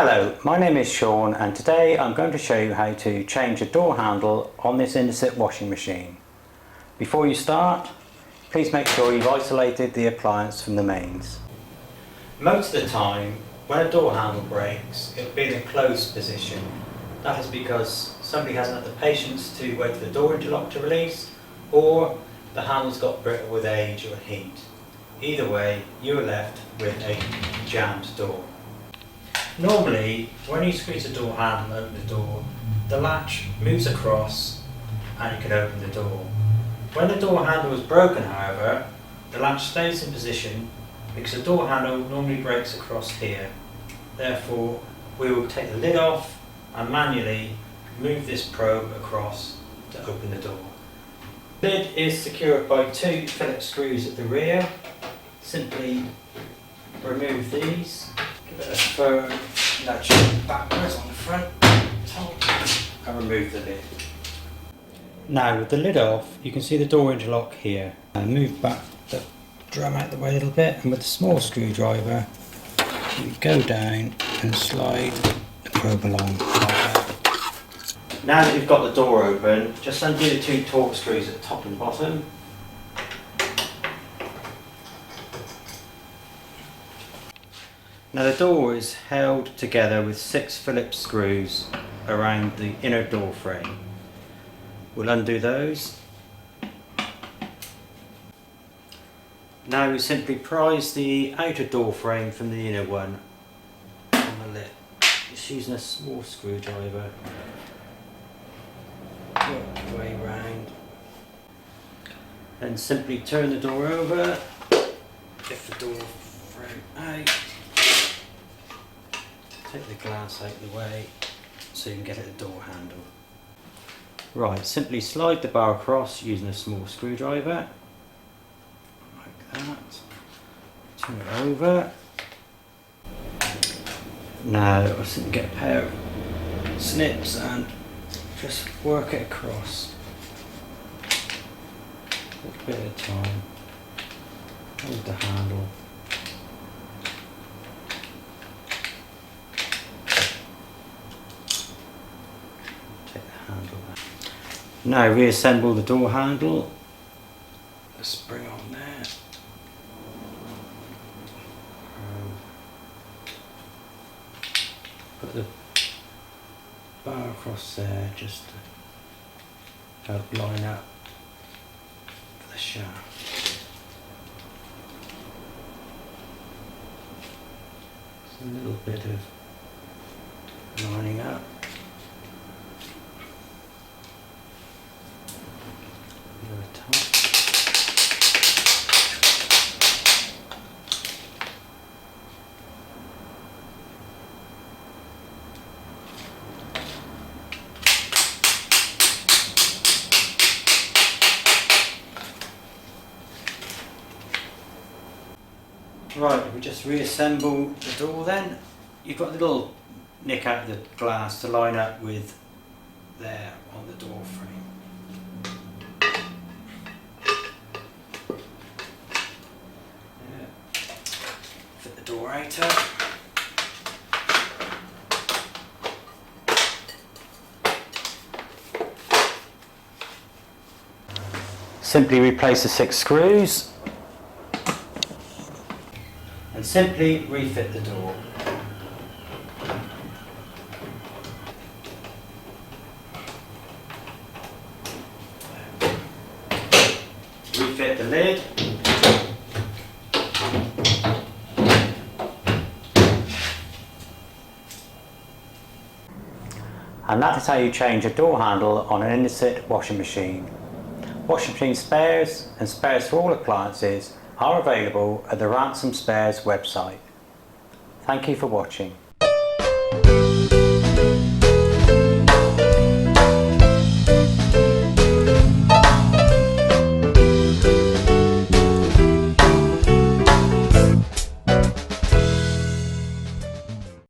Hello, my name is Sean and today I'm going to show you how to change a door handle on this Indesit washing machine. Before you start, please make sure you've isolated the appliance from the mains. Most of the time, when a door handle breaks, it'll be in a closed position. That is because somebody hasn't had the patience to wait for the door interlock to release, or the handle's got brittle with age or heat. Either way, you are left with a jammed door. Normally, when you squeeze the door handle and open the door, the latch moves across and you can open the door. When the door handle is broken, however, the latch stays in position because the door handle normally breaks across here. Therefore, we will take the lid off and manually move this probe across to open the door. The lid is secured by two Phillips screws at the rear. Simply remove these, give it a firm nudge backwards on the front, and remove the lid. Now with the lid off, you can see the door interlock here. And move back the drum out the way a little bit, and with a small screwdriver, you go down and slide the probe along like that. Now that you've got the door open, just undo the two torque screws at the top and bottom. Now the door is held together with 6 Phillips screws around the inner door frame. We'll undo those. Now we simply prise the outer door frame from the inner one on the lid. Just using a small screwdriver. Work the way round. Then simply turn the door over, lift the door frame out. Take the glass out of the way so you can get at the door handle. Right, simply slide the bar across using a small screwdriver, like that. Turn it over. Now I'll simply get a pair of snips and just work it across. A little bit at a time. Hold the handle. Now reassemble the door handle. The spring on there. Put the bar across there just to help line up for the shaft. Just a little bit of lining up. Right, if we just reassemble the door then, you've got a little nick out of the glass to line up with there on the door frame. Yeah. Fit the door outer. Simply replace the 6 screws. And simply refit the door. Refit the lid. And that is how you change a door handle on an Indesit washing machine. Washing machine spares and spares for all appliances are available at the Ransom Spares website. Thank you for watching.